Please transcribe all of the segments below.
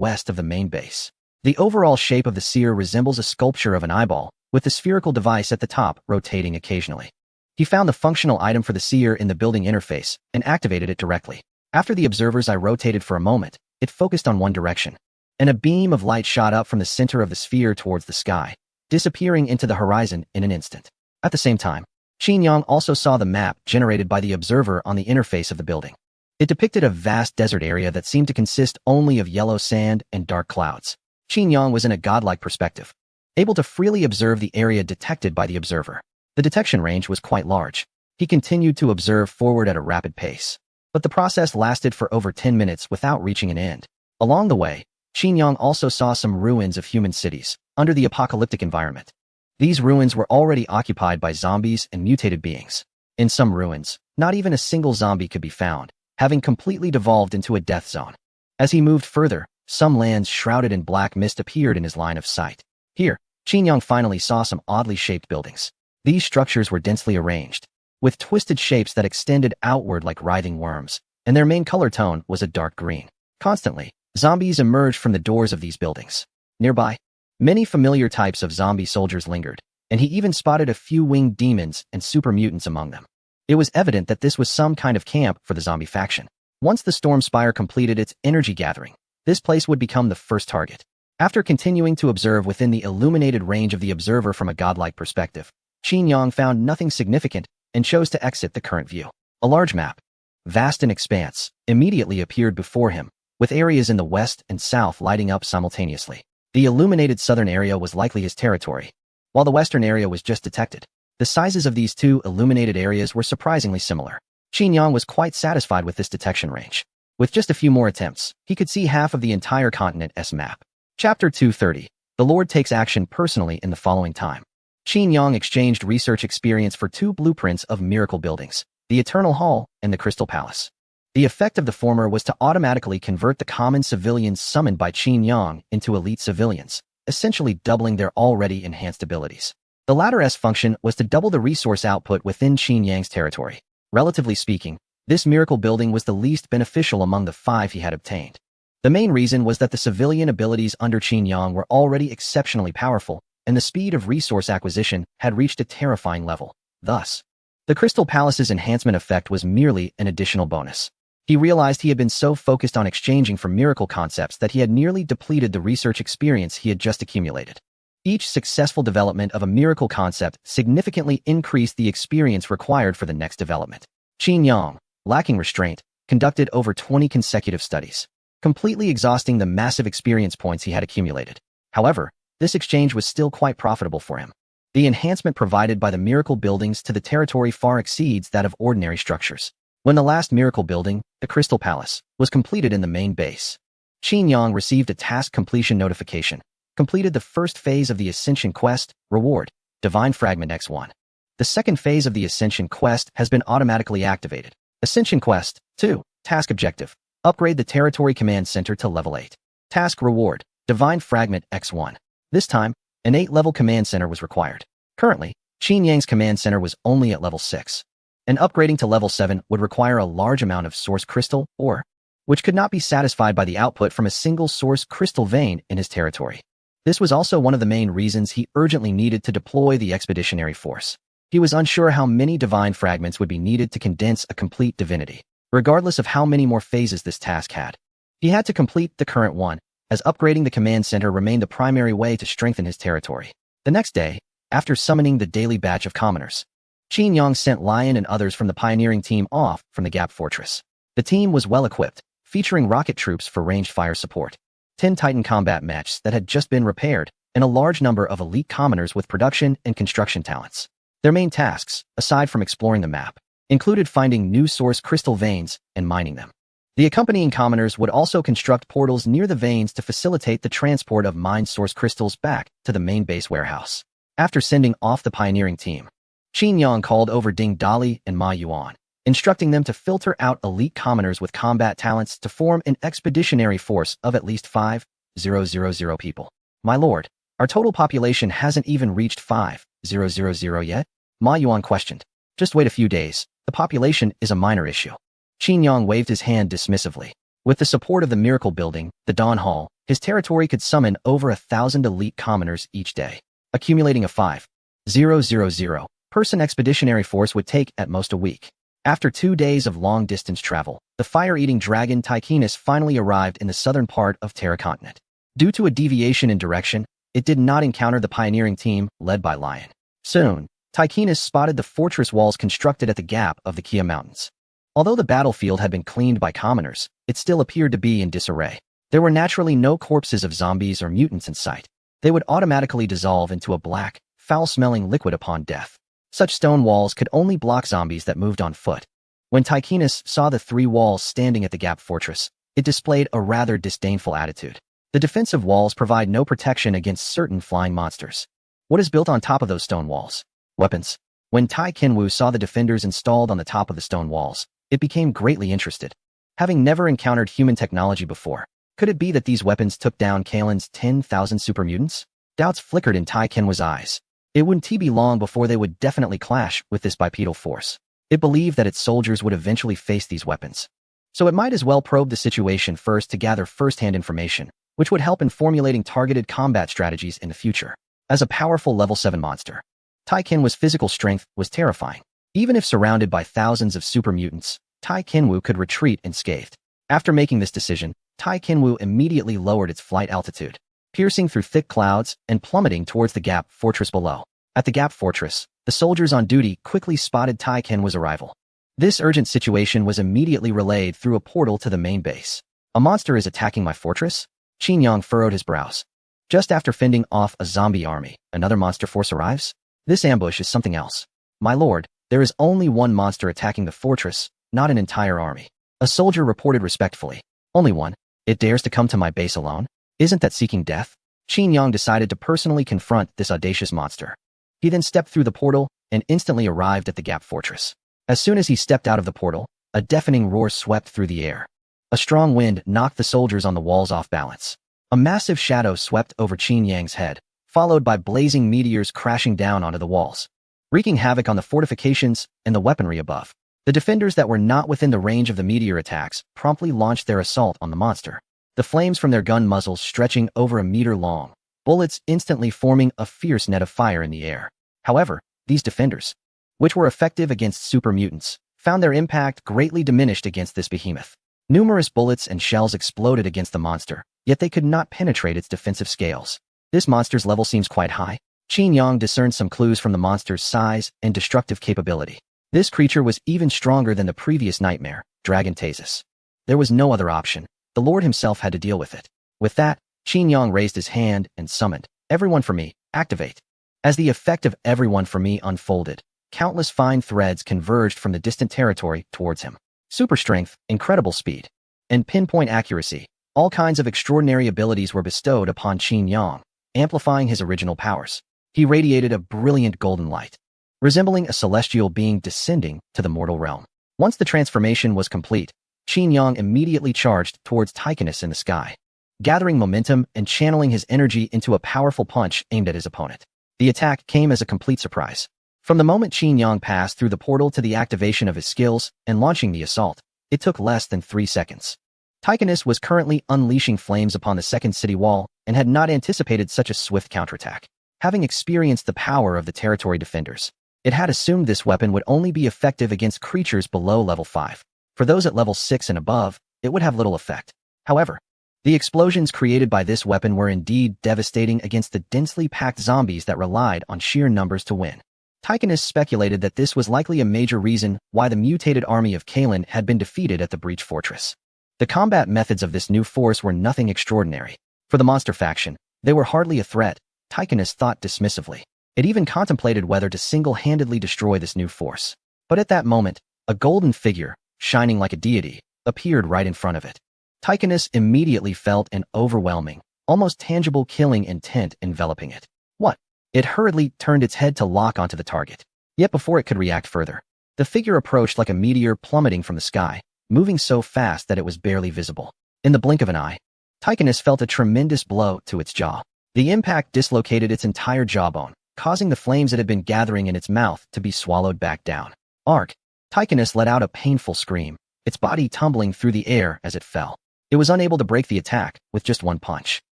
west of the main base. The overall shape of the sphere resembles a sculpture of an eyeball, with the spherical device at the top rotating occasionally. He found the functional item for the sphere in the building interface and activated it directly. After the observer's eye rotated for a moment, it focused on one direction, and a beam of light shot up from the center of the sphere towards the sky, disappearing into the horizon in an instant. At the same time, Qin Yang also saw the map generated by the observer on the interface of the building. It depicted a vast desert area that seemed to consist only of yellow sand and dark clouds. Qin Yang was in a godlike perspective, able to freely observe the area detected by the observer. The detection range was quite large. He continued to observe forward at a rapid pace, but the process lasted for over 10 minutes without reaching an end. Along the way, Qin Yang also saw some ruins of human cities under the apocalyptic environment. These ruins were already occupied by zombies and mutated beings. In some ruins, not even a single zombie could be found, having completely devolved into a death zone. As he moved further, some lands shrouded in black mist appeared in his line of sight. Here, Qin Yang finally saw some oddly shaped buildings. These structures were densely arranged, with twisted shapes that extended outward like writhing worms, and their main color tone was a dark green. Constantly, zombies emerged from the doors of these buildings. Nearby, many familiar types of zombie soldiers lingered, and he even spotted a few winged demons and super mutants among them. It was evident that this was some kind of camp for the zombie faction. Once the Storm Spire completed its energy gathering, this place would become the first target. After continuing to observe within the illuminated range of the observer from a godlike perspective, Qin Yang found nothing significant and chose to exit the current view. A large map, vast in expanse, immediately appeared before him, with areas in the west and south lighting up simultaneously. The illuminated southern area was likely his territory, while the western area was just detected. The sizes of these two illuminated areas were surprisingly similar. Qin Yang was quite satisfied with this detection range. With just a few more attempts, he could see half of the entire continent's map. Chapter 230. The Lord takes action personally in the following time. Qin Yang exchanged research experience for two blueprints of miracle buildings, the Eternal Hall and the Crystal Palace. The effect of the former was to automatically convert the common civilians summoned by Qin Yang into elite civilians, essentially doubling their already enhanced abilities. The latter's function was to double the resource output within Qin Yang's territory. Relatively speaking, this miracle building was the least beneficial among the 5 he had obtained. The main reason was that the civilian abilities under Qin Yang were already exceptionally powerful, and the speed of resource acquisition had reached a terrifying level. Thus, the Crystal Palace's enhancement effect was merely an additional bonus. He realized he had been so focused on exchanging for miracle concepts that he had nearly depleted the research experience he had just accumulated. Each successful development of a miracle concept significantly increased the experience required for the next development. Qin Yang, lacking restraint, conducted over 20 consecutive studies, completely exhausting the massive experience points he had accumulated. However, this exchange was still quite profitable for him. The enhancement provided by the miracle buildings to the territory far exceeds that of ordinary structures. When the last miracle building, the Crystal Palace, was completed in the main base, Qin Yang received a task completion notification. Completed the first phase of the Ascension Quest, reward, Divine Fragment X1. The second phase of the Ascension Quest has been automatically activated. Ascension Quest 2, task objective, upgrade the Territory Command Center to level 8. Task reward, Divine Fragment X1. This time, an 8-level command center was required. Currently, Qin Yang's command center was only at level 6. And upgrading to level 7 would require a large amount of source crystal ore, which could not be satisfied by the output from a single source crystal vein in his territory. This was also one of the main reasons he urgently needed to deploy the expeditionary force. He was unsure how many divine fragments would be needed to condense a complete divinity, regardless of how many more phases this task had. He had to complete the current one, as upgrading the command center remained the primary way to strengthen his territory. The next day, after summoning the daily batch of commoners, Qin Yang sent Lion and others from the pioneering team off from the Gap Fortress. The team was well equipped, featuring rocket troops for ranged fire support, 10 Titan combat mechs that had just been repaired, and a large number of elite commoners with production and construction talents. Their main tasks, aside from exploring the map, included finding new source crystal veins and mining them. The accompanying commoners would also construct portals near the veins to facilitate the transport of mined source crystals back to the main base warehouse. After sending off the pioneering team, Qin Yang called over Ding Dali and Ma Yuan, instructing them to filter out elite commoners with combat talents to form an expeditionary force of at least 5,000 people. My lord, our total population hasn't even reached 5,000 yet? Ma Yuan questioned. Just wait a few days. The population is a minor issue. Qin Yang waved his hand dismissively. With the support of the Miracle Building, the Dawn Hall, his territory could summon over 1,000 elite commoners each day, accumulating a 5,000 person expeditionary force would take at most a week. After 2 days of long-distance travel, the fire-eating dragon Tychinus finally arrived in the southern part of Terra Continent. Due to a deviation in direction, it did not encounter the pioneering team led by Lion. Soon, Tychinus spotted the fortress walls constructed at the gap of the Kia Mountains. Although the battlefield had been cleaned by commoners, it still appeared to be in disarray. There were naturally no corpses of zombies or mutants in sight. They would automatically dissolve into a black, foul-smelling liquid upon death. Such stone walls could only block zombies that moved on foot. When Tychinus saw the 3 walls standing at the Gap Fortress, it displayed a rather disdainful attitude. The defensive walls provide no protection against certain flying monsters. What is built on top of those stone walls? Weapons. When Tai Kinwu saw the defenders installed on the top of the stone walls, it became greatly interested. Having never encountered human technology before, could it be that these weapons took down Kalen's 10,000 super mutants? Doubts flickered in Tai Kinwu's eyes. It wouldn't be long before they would definitely clash with this bipedal force. It believed that its soldiers would eventually face these weapons. So it might as well probe the situation first to gather first-hand information, which would help in formulating targeted combat strategies in the future. As a powerful level 7 monster, Tai Kinwu's physical strength was terrifying. Even if surrounded by thousands of super mutants, Tai Kinwu could retreat unscathed. After making this decision, Tai Kinwu immediately lowered its flight altitude, piercing through thick clouds and plummeting towards the Gap Fortress below. At the Gap Fortress, the soldiers on duty quickly spotted Tai Kinwu's arrival. This urgent situation was immediately relayed through a portal to the main base. A monster is attacking my fortress? Qin Yang furrowed his brows. Just after fending off a zombie army, another monster force arrives? This ambush is something else. My lord, there is only one monster attacking the fortress, not an entire army. A soldier reported respectfully. Only one? It dares to come to my base alone? Isn't that seeking death? Qin Yang decided to personally confront this audacious monster. He then stepped through the portal and instantly arrived at the Gap Fortress. As soon as he stepped out of the portal, a deafening roar swept through the air. A strong wind knocked the soldiers on the walls off balance. A massive shadow swept over Qin Yang's head, followed by blazing meteors crashing down onto the walls, wreaking havoc on the fortifications and the weaponry above. The defenders that were not within the range of the meteor attacks promptly launched their assault on the monster, the flames from their gun muzzles stretching over a meter long, bullets instantly forming a fierce net of fire in the air. However, these defenders, which were effective against super mutants, found their impact greatly diminished against this behemoth. Numerous bullets and shells exploded against the monster, yet they could not penetrate its defensive scales. This monster's level seems quite high. Qin Yang discerned some clues from the monster's size and destructive capability. This creature was even stronger than the previous nightmare, Dragon Tasis. There was no other option. The Lord himself had to deal with it. With that, Qin Yang raised his hand and summoned, "Everyone for me, activate." As the effect of "everyone for me" unfolded, countless fine threads converged from the distant territory towards him. Super strength, incredible speed, and pinpoint accuracy, all kinds of extraordinary abilities were bestowed upon Qin Yang, amplifying his original powers. He radiated a brilliant golden light, resembling a celestial being descending to the mortal realm. Once the transformation was complete, Qin Yang immediately charged towards Tychinus in the sky, gathering momentum and channeling his energy into a powerful punch aimed at his opponent. The attack came as a complete surprise. From the moment Qin Yang passed through the portal to the activation of his skills and launching the assault, it took less than 3 seconds. Tychinus was currently unleashing flames upon the second city wall and had not anticipated such a swift counterattack. Having experienced the power of the territory defenders, it had assumed this weapon would only be effective against creatures below level 5. For those at level 6 and above, it would have little effect. However, the explosions created by this weapon were indeed devastating against the densely packed zombies that relied on sheer numbers to win. Tychinus speculated that this was likely a major reason why the mutated army of Kalen had been defeated at the Breach Fortress. The combat methods of this new force were nothing extraordinary. For the monster faction, they were hardly a threat, Tychinus thought dismissively. It even contemplated whether to single-handedly destroy this new force. But at that moment, a golden figure, shining like a deity, appeared right in front of it. Tychinus immediately felt an overwhelming, almost tangible killing intent enveloping it. What? It hurriedly turned its head to lock onto the target. Yet before it could react further, the figure approached like a meteor plummeting from the sky, moving so fast that it was barely visible. In the blink of an eye, Tychinus felt a tremendous blow to its jaw. The impact dislocated its entire jawbone, causing the flames that had been gathering in its mouth to be swallowed back down. Arc! Tychinus let out a painful scream, its body tumbling through the air as it fell. It was unable to break the attack with just one punch.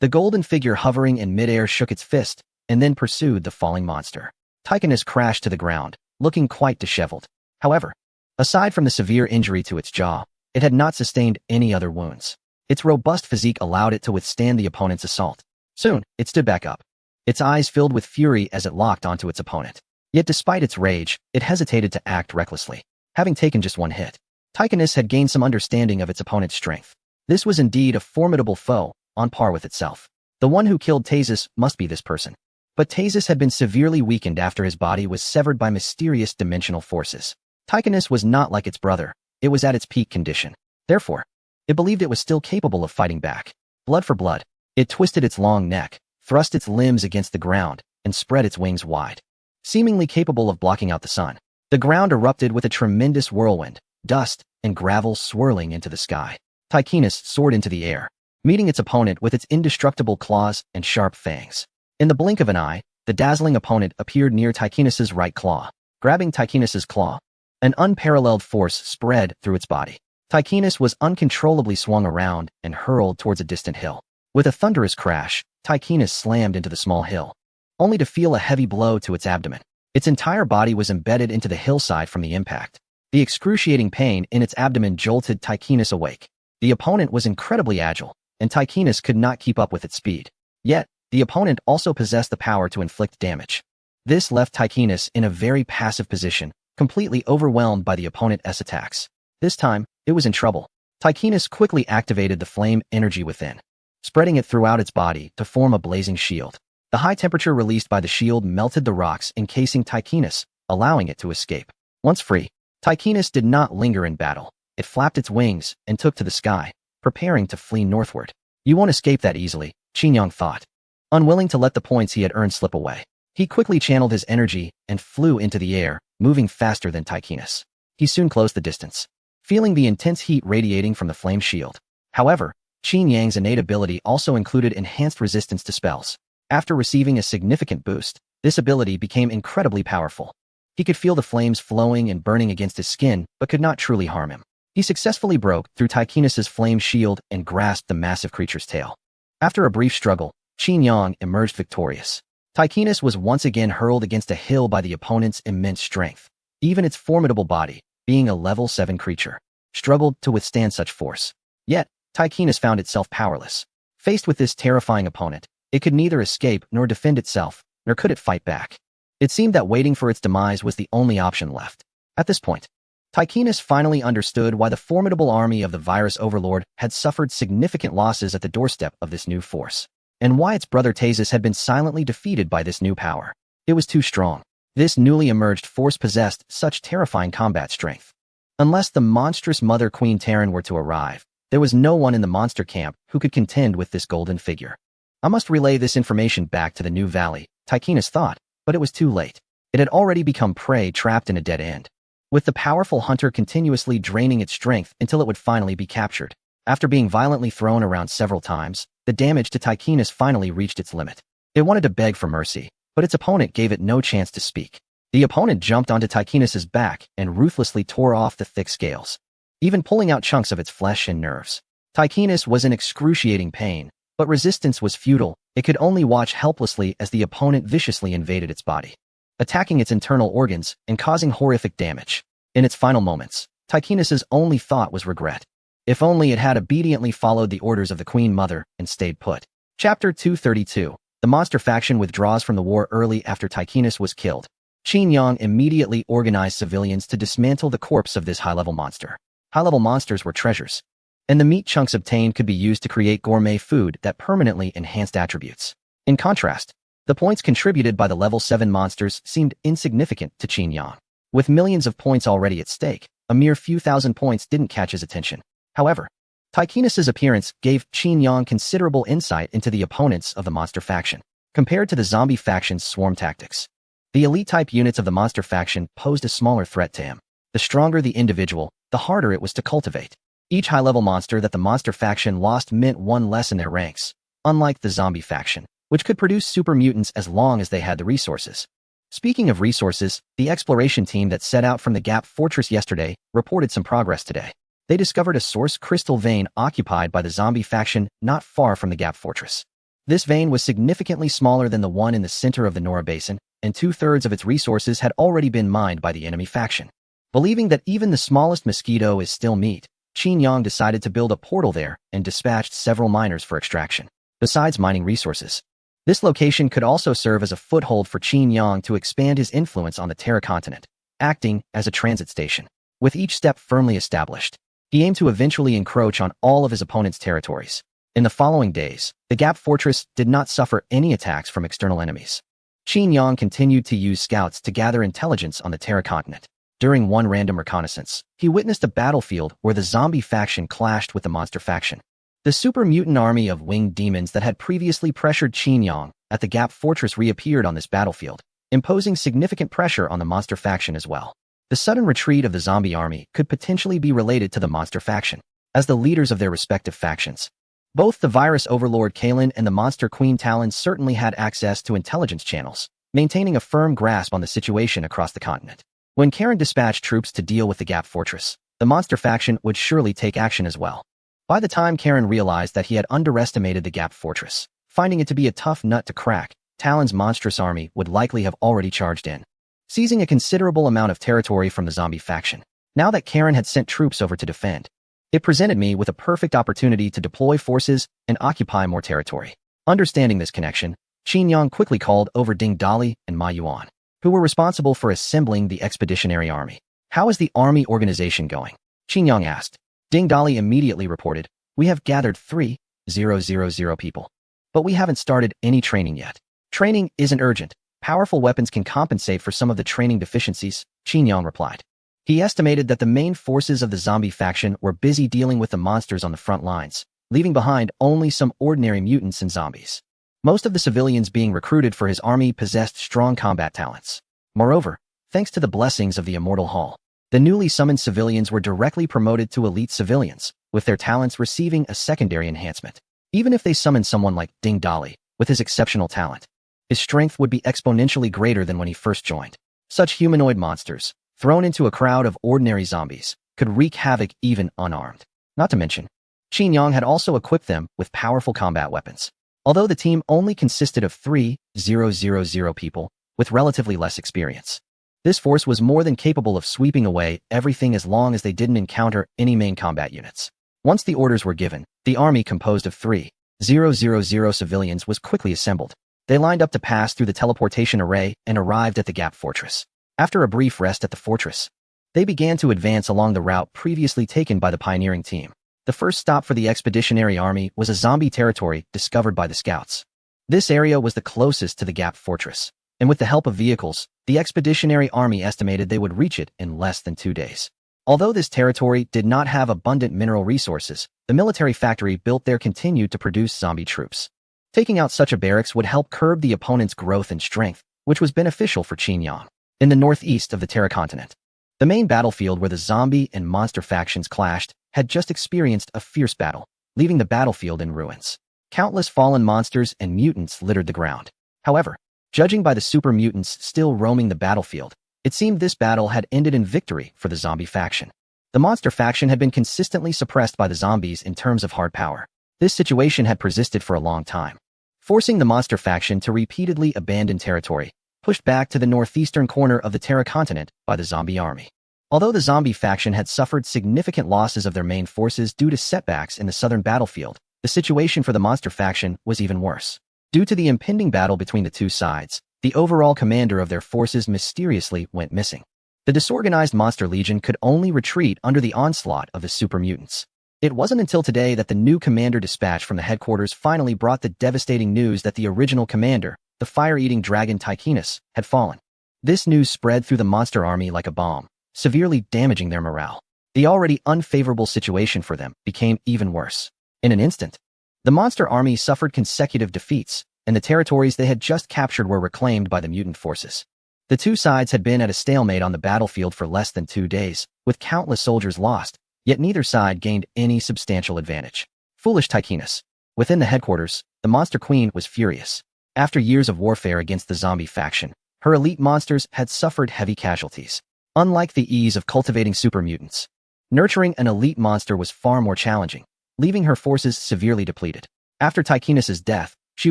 The golden figure hovering in midair shook its fist and then pursued the falling monster. Tychonus crashed to the ground, looking quite disheveled. However, aside from the severe injury to its jaw, it had not sustained any other wounds. Its robust physique allowed it to withstand the opponent's assault. Soon, it stood back up, its eyes filled with fury as it locked onto its opponent. Yet despite its rage, it hesitated to act recklessly. Having taken just one hit, Tychonus had gained some understanding of its opponent's strength. This was indeed a formidable foe, on par with itself. The one who killed Thasus must be this person. But Thasus had been severely weakened after his body was severed by mysterious dimensional forces. Tychonus was not like its brother, it was at its peak condition. Therefore, it believed it was still capable of fighting back. Blood for blood, it twisted its long neck, thrust its limbs against the ground, and spread its wings wide. Seemingly capable of blocking out the sun, the ground erupted with a tremendous whirlwind, dust and gravel swirling into the sky. Tychonus soared into the air, meeting its opponent with its indestructible claws and sharp fangs. In the blink of an eye, the dazzling opponent appeared near Tychonus's right claw. Grabbing Tychonus's claw, an unparalleled force spread through its body. Tychonus was uncontrollably swung around and hurled towards a distant hill. With a thunderous crash, Tychonus slammed into the small hill, only to feel a heavy blow to its abdomen. Its entire body was embedded into the hillside from the impact. The excruciating pain in its abdomen jolted Tychonus awake. The opponent was incredibly agile, and Tychonus could not keep up with its speed. Yet, the opponent also possessed the power to inflict damage. This left Tychonus in a very passive position, completely overwhelmed by the opponent's attacks. This time, it was in trouble. Tychonus quickly activated the flame energy within, spreading it throughout its body to form a blazing shield. The high temperature released by the shield melted the rocks encasing Tychonus, allowing it to escape. Once free, Tychonus did not linger in battle. It flapped its wings and took to the sky, preparing to flee northward. You won't escape that easily, Qin thought. Unwilling to let the points he had earned slip away, he quickly channeled his energy and flew into the air, moving faster than Tychonus. He soon closed the distance, feeling the intense heat radiating from the flame shield. However, Qin Yang's innate ability also included enhanced resistance to spells. After receiving a significant boost, this ability became incredibly powerful. He could feel the flames flowing and burning against his skin, but could not truly harm him. He successfully broke through Tychonus's flame shield and grasped the massive creature's tail. After a brief struggle, Qin Yang emerged victorious. Tychonus was once again hurled against a hill by the opponent's immense strength. Even its formidable body, being a level 7 creature, struggled to withstand such force. Yet, Tychonus found itself powerless. Faced with this terrifying opponent, it could neither escape nor defend itself, nor could it fight back. It seemed that waiting for its demise was the only option left. At this point, Tychonus finally understood why the formidable army of the virus overlord had suffered significant losses at the doorstep of this new force, and why its brother Thasus had been silently defeated by this new power. It was too strong. This newly emerged force possessed such terrifying combat strength. Unless the monstrous Mother Queen Terran were to arrive, there was no one in the monster camp who could contend with this golden figure. I must relay this information back to the new valley, Tychonus thought, but it was too late. It had already become prey trapped in a dead end, with the powerful hunter continuously draining its strength until it would finally be captured. After being violently thrown around several times, the damage to Tychonus finally reached its limit. It wanted to beg for mercy, but its opponent gave it no chance to speak. The opponent jumped onto Tychonus's back and ruthlessly tore off the thick scales, even pulling out chunks of its flesh and nerves. Tychonus was in excruciating pain, but resistance was futile. It could only watch helplessly as the opponent viciously invaded its body, attacking its internal organs and causing horrific damage. In its final moments, Tychonus's only thought was regret. If only it had obediently followed the orders of the Queen Mother and stayed put. Chapter 232. The monster faction withdraws from the war early after Tychonus was killed. Qin Yang immediately organized civilians to dismantle the corpse of this high-level monster. High-level monsters were treasures, and the meat chunks obtained could be used to create gourmet food that permanently enhanced attributes. In contrast, the points contributed by the level 7 monsters seemed insignificant to Qin Yang. With millions of points already at stake, a mere few thousand points didn't catch his attention. However, Tychonus's appearance gave Qin Yang considerable insight into the opponents of the monster faction. Compared to the zombie faction's swarm tactics, the elite-type units of the monster faction posed a smaller threat to him. The stronger the individual, the harder it was to cultivate. Each high-level monster that the monster faction lost meant one less in their ranks, unlike the zombie faction, which could produce super mutants as long as they had the resources. Speaking of resources, the exploration team that set out from the Gap Fortress yesterday reported some progress today. they discovered a source crystal vein occupied by the zombie faction not far from the Gap Fortress. This vein was significantly smaller than the one in the center of the Nora Basin, and 2/3 of its resources had already been mined by the enemy faction. Believing that even the smallest mosquito is still meat, Qin Yang decided to build a portal there and dispatched several miners for extraction. Besides mining resources, this location could also serve as a foothold for Qin Yang to expand his influence on the Terra continent, acting as a transit station. With each step firmly established, he aimed to eventually encroach on all of his opponent's territories. In the following days, the Gap Fortress did not suffer any attacks from external enemies. Qin Yang continued to use scouts to gather intelligence on the Terra continent. During one random reconnaissance, he witnessed a battlefield where the zombie faction clashed with the monster faction. The super mutant army of winged demons that had previously pressured Qin Yang at the Gap Fortress reappeared on this battlefield, imposing significant pressure on the monster faction as well. The sudden retreat of the zombie army could potentially be related to the monster faction, as the leaders of their respective factions. Both the virus overlord Kalen and the monster queen Talon certainly had access to intelligence channels, maintaining a firm grasp on the situation across the continent. When Karen dispatched troops to deal with the Gap Fortress, the monster faction would surely take action as well. By the time Karen realized that he had underestimated the Gap Fortress, finding it to be a tough nut to crack, Talon's monstrous army would likely have already charged in, seizing a considerable amount of territory from the zombie faction. Now that Karen had sent troops over to defend, it presented me with a perfect opportunity to deploy forces and occupy more territory. Understanding this connection, Qin Yang quickly called over Ding Dali and Ma Yuan, who were responsible for assembling the expeditionary army. "How is the army organization going?" Qin Yang asked. Ding Dali immediately reported, "We have gathered 3,000 people, but we haven't started any training yet. Training isn't urgent. Powerful weapons can compensate for some of the training deficiencies," Qin Yang replied. He estimated that the main forces of the zombie faction were busy dealing with the monsters on the front lines, leaving behind only some ordinary mutants and zombies. Most of the civilians being recruited for his army possessed strong combat talents. Moreover, thanks to the blessings of the Immortal Hall, the newly summoned civilians were directly promoted to elite civilians, with their talents receiving a secondary enhancement. Even if they summoned someone like Ding Dali, with his exceptional talent, his strength would be exponentially greater than when he first joined. Such humanoid monsters, thrown into a crowd of ordinary zombies, could wreak havoc even unarmed. Not to mention, Qin Yang had also equipped them with powerful combat weapons. Although the team only consisted of 3,000 people with relatively less experience, this force was more than capable of sweeping away everything as long as they didn't encounter any main combat units. Once the orders were given, the army composed of 3,000 civilians was quickly assembled. They lined up to pass through the teleportation array and arrived at the Gap Fortress. After a brief rest at the fortress, they began to advance along the route previously taken by the pioneering team. The first stop for the expeditionary army was a zombie territory discovered by the scouts. This area was the closest to the Gap Fortress, and with the help of vehicles, the expeditionary army estimated they would reach it in less than 2 days. Although this territory did not have abundant mineral resources, the military factory built there continued to produce zombie troops. Taking out such a barracks would help curb the opponent's growth and strength, which was beneficial for Qin Yang. In the northeast of the Terra continent, the main battlefield where the zombie and monster factions clashed had just experienced a fierce battle, leaving the battlefield in ruins. Countless fallen monsters and mutants littered the ground. However, judging by the super mutants still roaming the battlefield, it seemed this battle had ended in victory for the zombie faction. The monster faction had been consistently suppressed by the zombies in terms of hard power. This situation had persisted for a long time, forcing the monster faction to repeatedly abandon territory, pushed back to the northeastern corner of the Terra continent by the zombie army. Although the zombie faction had suffered significant losses of their main forces due to setbacks in the southern battlefield, the situation for the monster faction was even worse. Due to the impending battle between the two sides, the overall commander of their forces mysteriously went missing. The disorganized monster legion could only retreat under the onslaught of the super mutants. It wasn't until today that the new commander dispatch from the headquarters finally brought the devastating news that the original commander, the fire-eating dragon Tychinus, had fallen. This news spread through the monster army like a bomb, severely damaging their morale. The already unfavorable situation for them became even worse. In an instant, the monster army suffered consecutive defeats, and the territories they had just captured were reclaimed by the mutant forces. The two sides had been at a stalemate on the battlefield for less than 2 days, with countless soldiers lost, yet neither side gained any substantial advantage. Foolish Tychinus. Within the headquarters, the monster queen was furious. After years of warfare against the zombie faction, her elite monsters had suffered heavy casualties. Unlike the ease of cultivating super mutants, Nurturing an elite monster was far more challenging, leaving her forces severely depleted. After Tychinus's death, she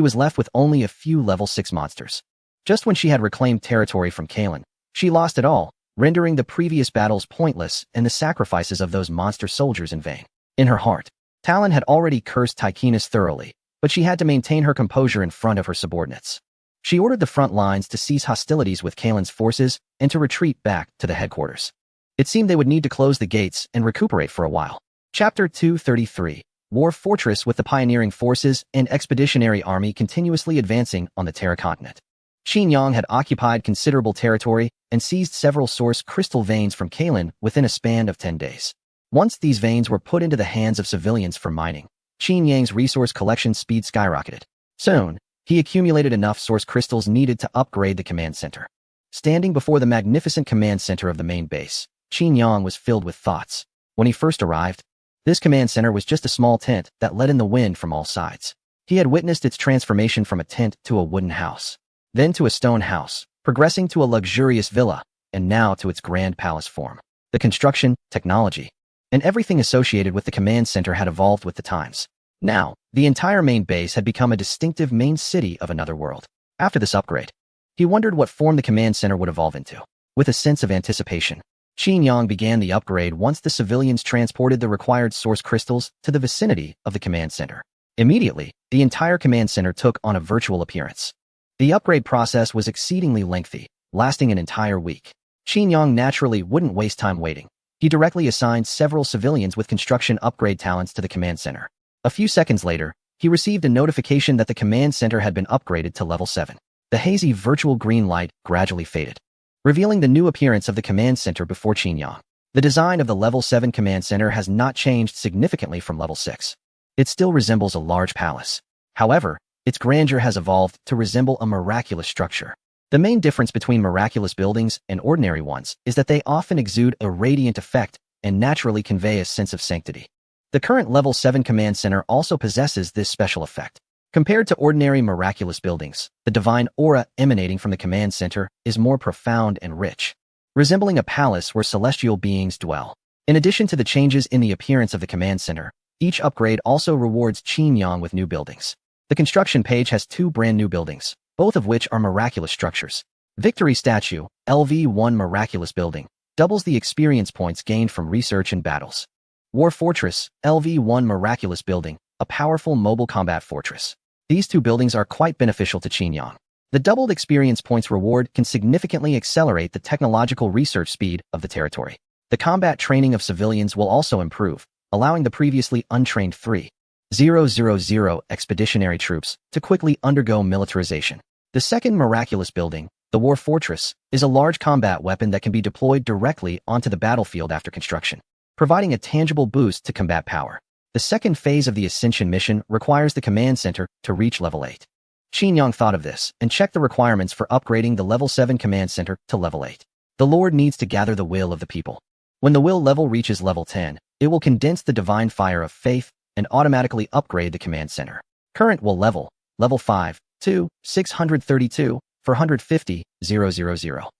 was left with only a few level 6 monsters. Just when she had reclaimed territory from Kalen, she lost it all, rendering the previous battles pointless and the sacrifices of those monster soldiers in vain. In her heart, Talon had already cursed Tychinus thoroughly, but she had to maintain her composure in front of her subordinates. She ordered the front lines to cease hostilities with Kalen's forces and to retreat back to the headquarters. It seemed they would need to close the gates and recuperate for a while. Chapter 233. War Fortress. With the pioneering forces and expeditionary army continuously advancing on the Terra continent, Qin Yang had occupied considerable territory and seized several source crystal veins from Kalen within a span of 10 days. Once these veins were put into the hands of civilians for mining, Qin Yang's resource collection speed skyrocketed. Soon, he accumulated enough source crystals needed to upgrade the command center. Standing before the magnificent command center of the main base, Qin Yang was filled with thoughts. When he first arrived, this command center was just a small tent that let in the wind from all sides. He had witnessed its transformation from a tent to a wooden house, then to a stone house, progressing to a luxurious villa, and now to its grand palace form. The construction, technology, and everything associated with the command center had evolved with the times. Now, the entire main base had become a distinctive main city of another world. After this upgrade, he wondered what form the command center would evolve into. With a sense of anticipation, Qin Yang began the upgrade once the civilians transported the required source crystals to the vicinity of the command center. Immediately, the entire command center took on a virtual appearance. The upgrade process was exceedingly lengthy, lasting an entire week. Qin Yang naturally wouldn't waste time waiting. He directly assigned several civilians with construction upgrade talents to the command center. A few seconds later, he received a notification that the command center had been upgraded to level 7. The hazy virtual green light gradually faded, revealing the new appearance of the command center before Qin Yang. The design of the level 7 command center has not changed significantly from level 6. It still resembles a large palace. However, its grandeur has evolved to resemble a miraculous structure. The main difference between miraculous buildings and ordinary ones is that they often exude a radiant effect and naturally convey a sense of sanctity. The current level 7 command center also possesses this special effect. Compared to ordinary miraculous buildings, the divine aura emanating from the command center is more profound and rich, resembling a palace where celestial beings dwell. In addition to the changes in the appearance of the command center, each upgrade also rewards Qin Yang with new buildings. The construction page has 2 brand new buildings, both of which are miraculous structures. Victory Statue, LV1 Miraculous Building, doubles the experience points gained from research and battles. War Fortress, LV1 Miraculous Building, a powerful mobile combat fortress. These 2 buildings are quite beneficial to Qin Yang. The doubled experience points reward can significantly accelerate the technological research speed of the territory. The combat training of civilians will also improve, allowing the previously untrained 3,000 expeditionary troops to quickly undergo militarization. The second miraculous building, the War Fortress, is a large combat weapon that can be deployed directly onto the battlefield after construction, providing a tangible boost to combat power. The second phase of the Ascension mission requires the command center to reach level 8. Qin Yang thought of this and checked the requirements for upgrading the level 7 command center to level 8. The Lord needs to gather the will of the people. When the will level reaches level 10, it will condense the divine fire of faith and automatically upgrade the command center. Current will level 5, 2, 632, 450, 000.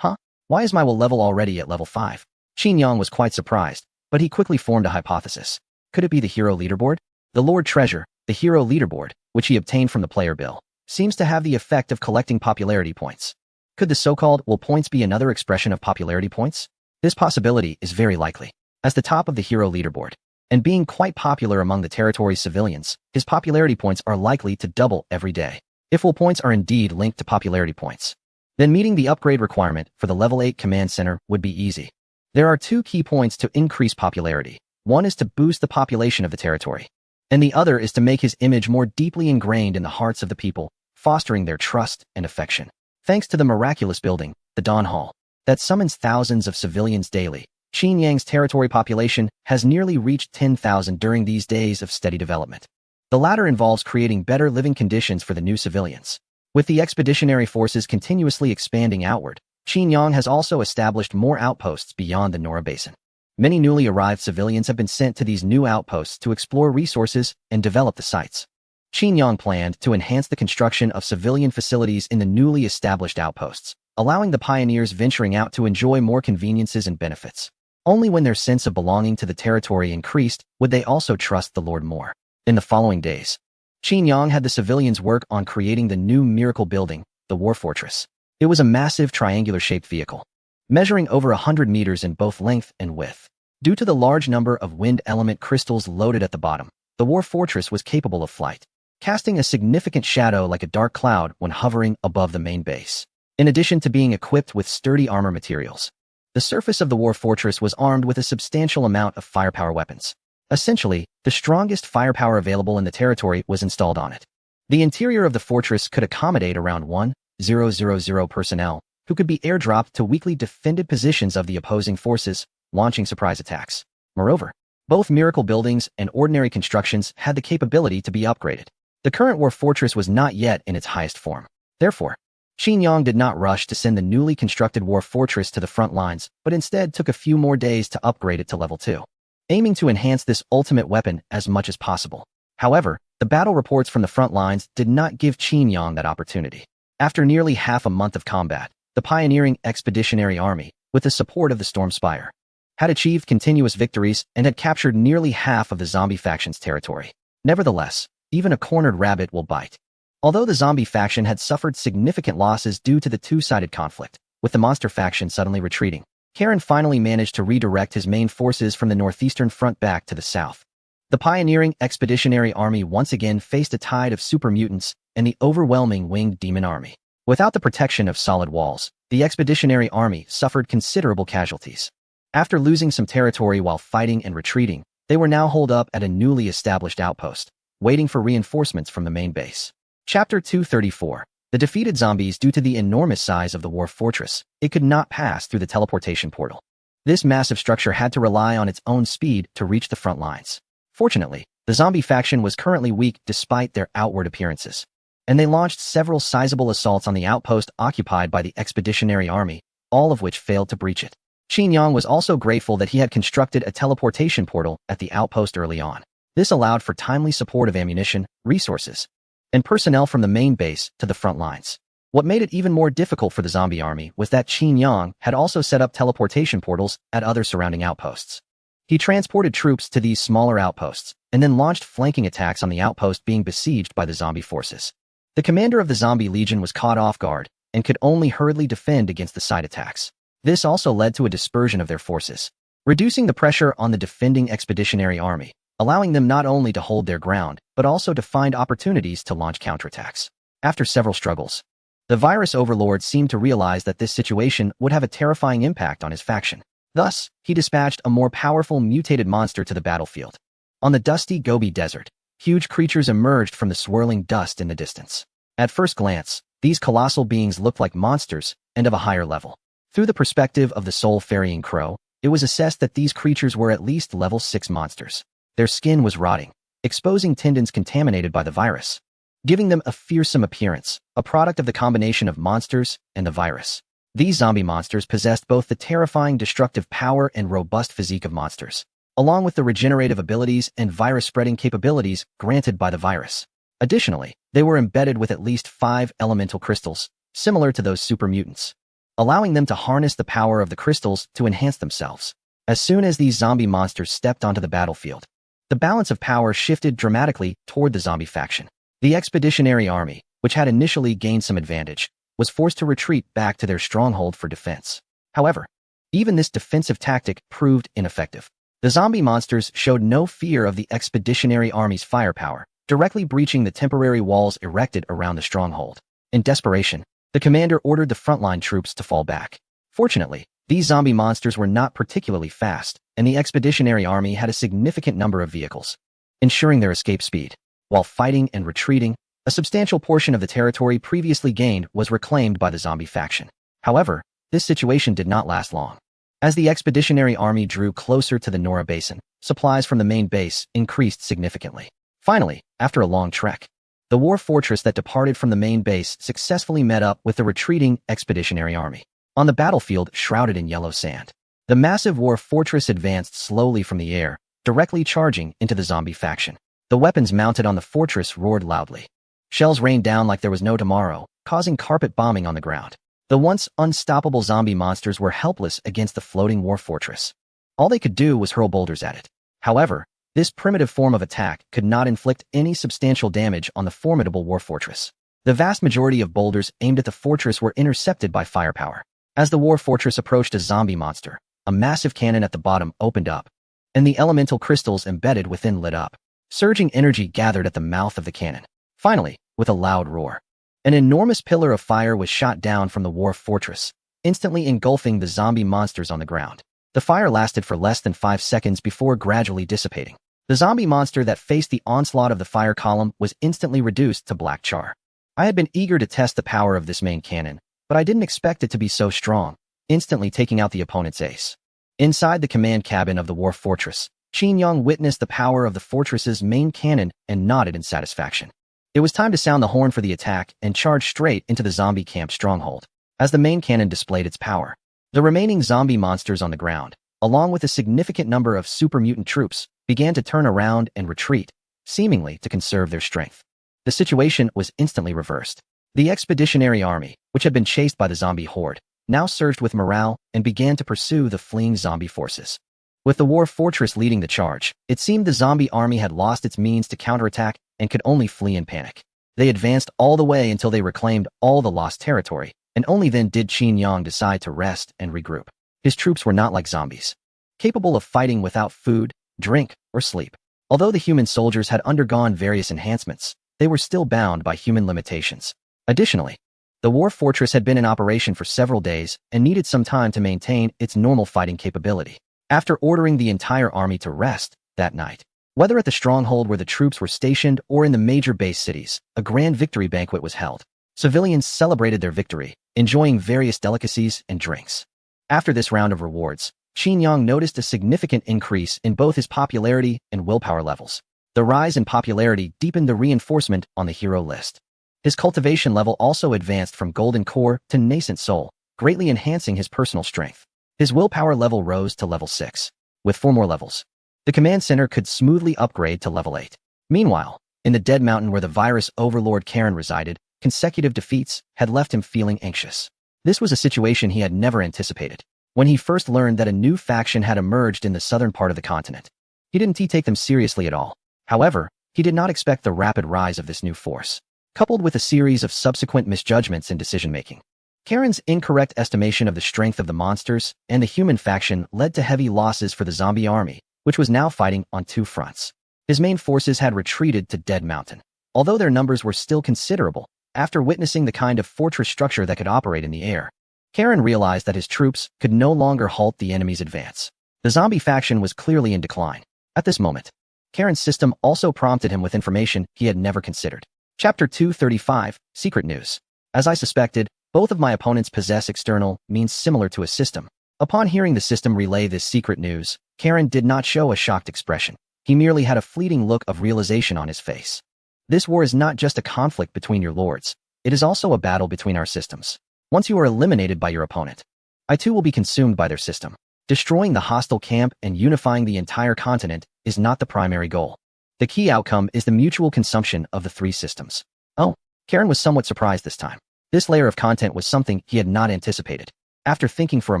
Huh? Why is my will level already at level 5? Qin Yang was quite surprised, but he quickly formed a hypothesis. Could it be the hero leaderboard? The Lord Treasure, the hero leaderboard, which he obtained from the player bill, seems to have the effect of collecting popularity points. Could the so-called will points be another expression of popularity points? This possibility is very likely. As the top of the hero leaderboard, and being quite popular among the territory's civilians, his popularity points are likely to double every day. If will points are indeed linked to popularity points, then meeting the upgrade requirement for the level 8 command center would be easy. There are 2 key points to increase popularity. One is to boost the population of the territory, and the other is to make his image more deeply ingrained in the hearts of the people, fostering their trust and affection. Thanks to the miraculous building, the Dawn Hall, that summons thousands of civilians daily, Qin Yang's territory population has nearly reached 10,000 during these days of steady development. The latter involves creating better living conditions for the new civilians. With the expeditionary forces continuously expanding outward, Qin Yang has also established more outposts beyond the Nora Basin. Many newly arrived civilians have been sent to these new outposts to explore resources and develop the sites. Qin Yang planned to enhance the construction of civilian facilities in the newly established outposts, allowing the pioneers venturing out to enjoy more conveniences and benefits. Only when their sense of belonging to the territory increased would they also trust the Lord more. In the following days, Qin Yang had the civilians work on creating the new miracle building, the War Fortress. It was a massive triangular-shaped vehicle, measuring over 100 meters in both length and width. Due to the large number of wind element crystals loaded at the bottom, the War Fortress was capable of flight, casting a significant shadow like a dark cloud when hovering above the main base. In addition to being equipped with sturdy armor materials, the surface of the War Fortress was armed with a substantial amount of firepower weapons. Essentially, the strongest firepower available in the territory was installed on it. The interior of the fortress could accommodate around 1,000 personnel, who could be airdropped to weakly defended positions of the opposing forces, launching surprise attacks. Moreover, both miracle buildings and ordinary constructions had the capability to be upgraded. The current War Fortress was not yet in its highest form. Therefore, Qin Yang did not rush to send the newly constructed War Fortress to the front lines, but instead took a few more days to upgrade it to level 2, aiming to enhance this ultimate weapon as much as possible. However, the battle reports from the front lines did not give Qin Yang that opportunity. After nearly half a month of combat, the pioneering Expeditionary Army, with the support of the Storm Spire, had achieved continuous victories and had captured nearly half of the zombie faction's territory. Nevertheless, even a cornered rabbit will bite. Although the zombie faction had suffered significant losses due to the two-sided conflict, with the monster faction suddenly retreating, Karen finally managed to redirect his main forces from the northeastern front back to the south. The pioneering Expeditionary Army once again faced a tide of super mutants and the overwhelming winged demon army. Without the protection of solid walls, the Expeditionary Army suffered considerable casualties. After losing some territory while fighting and retreating, they were now holed up at a newly established outpost, waiting for reinforcements from the main base. Chapter 234. The defeated zombies. Due to the enormous size of the War Fortress, it could not pass through the teleportation portal. This massive structure had to rely on its own speed to reach the front lines. Fortunately, the zombie faction was currently weak despite their outward appearances, and they launched several sizable assaults on the outpost occupied by the Expeditionary Army, all of which failed to breach it. Qin Yang was also grateful that he had constructed a teleportation portal at the outpost early on. This allowed for timely support of ammunition, resources, and personnel from the main base to the front lines. What made it even more difficult for the zombie army was that Qin Yang had also set up teleportation portals at other surrounding outposts. He transported troops to these smaller outposts, and then launched flanking attacks on the outpost being besieged by the zombie forces. The commander of the zombie legion was caught off guard, and could only hurriedly defend against the side attacks. This also led to a dispersion of their forces, reducing the pressure on the defending Expeditionary Army, allowing them not only to hold their ground, but also to find opportunities to launch counterattacks. After several struggles, the virus overlord seemed to realize that this situation would have a terrifying impact on his faction. Thus, he dispatched a more powerful mutated monster to the battlefield. On the dusty Gobi Desert, huge creatures emerged from the swirling dust in the distance. At first glance, these colossal beings looked like monsters and of a higher level. Through the perspective of the soul-ferrying crow, it was assessed that these creatures were at least level 6 monsters. Their skin was rotting, exposing tendons contaminated by the virus, giving them a fearsome appearance, a product of the combination of monsters and the virus. These zombie monsters possessed both the terrifying destructive power and robust physique of monsters, along with the regenerative abilities and virus-spreading capabilities granted by the virus. Additionally, they were embedded with at least 5 elemental crystals, similar to those super mutants, allowing them to harness the power of the crystals to enhance themselves. As soon as these zombie monsters stepped onto the battlefield, the balance of power shifted dramatically toward the zombie faction. The Expeditionary Army, which had initially gained some advantage, was forced to retreat back to their stronghold for defense. However, even this defensive tactic proved ineffective. The zombie monsters showed no fear of the Expeditionary Army's firepower, directly breaching the temporary walls erected around the stronghold. In desperation, the commander ordered the frontline troops to fall back. Fortunately, these zombie monsters were not particularly fast, and the Expeditionary Army had a significant number of vehicles, ensuring their escape speed. While fighting and retreating, a substantial portion of the territory previously gained was reclaimed by the zombie faction. However, this situation did not last long. As the Expeditionary Army drew closer to the Nora Basin, supplies from the main base increased significantly. Finally, after a long trek, the War Fortress that departed from the main base successfully met up with the retreating Expeditionary Army. On the battlefield shrouded in yellow sand, the massive War Fortress advanced slowly from the air, directly charging into the zombie faction. The weapons mounted on the fortress roared loudly. Shells rained down like there was no tomorrow, causing carpet bombing on the ground. The once unstoppable zombie monsters were helpless against the floating War Fortress. All they could do was hurl boulders at it. However, this primitive form of attack could not inflict any substantial damage on the formidable war fortress. The vast majority of boulders aimed at the fortress were intercepted by firepower. As the war fortress approached a zombie monster, a massive cannon at the bottom opened up, and the elemental crystals embedded within lit up. Surging energy gathered at the mouth of the cannon. Finally, with a loud roar, an enormous pillar of fire was shot down from the war fortress, instantly engulfing the zombie monsters on the ground. The fire lasted for less than 5 seconds before gradually dissipating. The zombie monster that faced the onslaught of the fire column was instantly reduced to black char. I had been eager to test the power of this main cannon, but I didn't expect it to be so strong, instantly taking out the opponent's ace. Inside the command cabin of the war fortress, Qin witnessed the power of the fortress's main cannon and nodded in satisfaction. It was time to sound the horn for the attack and charge straight into the zombie camp stronghold. As the main cannon displayed its power, the remaining zombie monsters on the ground, along with a significant number of super mutant troops, began to turn around and retreat, seemingly to conserve their strength. The situation was instantly reversed. The expeditionary army, which had been chased by the zombie horde, now surged with morale and began to pursue the fleeing zombie forces. With the war fortress leading the charge, it seemed the zombie army had lost its means to counterattack and could only flee in panic. They advanced all the way until they reclaimed all the lost territory, and only then did Qin decide to rest and regroup. His troops were not like zombies, capable of fighting without food, drink, or sleep. Although the human soldiers had undergone various enhancements, they were still bound by human limitations. Additionally, the war fortress had been in operation for several days and needed some time to maintain its normal fighting capability. After ordering the entire army to rest that night, whether at the stronghold where the troops were stationed or in the major base cities, a grand victory banquet was held. Civilians celebrated their victory, enjoying various delicacies and drinks. After this round of rewards, Qin noticed a significant increase in both his popularity and willpower levels. The rise in popularity deepened the reinforcement on the hero list. His cultivation level also advanced from golden core to nascent soul, greatly enhancing his personal strength. His willpower level rose to level 6. With 4 more levels, the command center could smoothly upgrade to level 8. Meanwhile, in the Dead Mountain where the virus overlord Karen resided, consecutive defeats had left him feeling anxious. This was a situation he had never anticipated. When he first learned that a new faction had emerged in the southern part of the continent, he didn't take them seriously at all. However, he did not expect the rapid rise of this new force, coupled with a series of subsequent misjudgments in decision-making. Karen's incorrect estimation of the strength of the monsters and the human faction led to heavy losses for the zombie army, which was now fighting on 2 fronts. His main forces had retreated to Dead Mountain. Although their numbers were still considerable, after witnessing the kind of fortress structure that could operate in the air, Karen realized that his troops could no longer halt the enemy's advance. The zombie faction was clearly in decline. At this moment, Karen's system also prompted him with information he had never considered. Chapter 235, Secret News. As I suspected, both of my opponents possess external means similar to a system. Upon hearing the system relay this secret news, Karen did not show a shocked expression. He merely had a fleeting look of realization on his face. This war is not just a conflict between your lords, it is also a battle between our systems. Once you are eliminated by your opponent, I too will be consumed by their system. Destroying the hostile camp and unifying the entire continent is not the primary goal. The key outcome is the mutual consumption of the 3 systems. Oh, Karen was somewhat surprised this time. This layer of content was something he had not anticipated. After thinking for a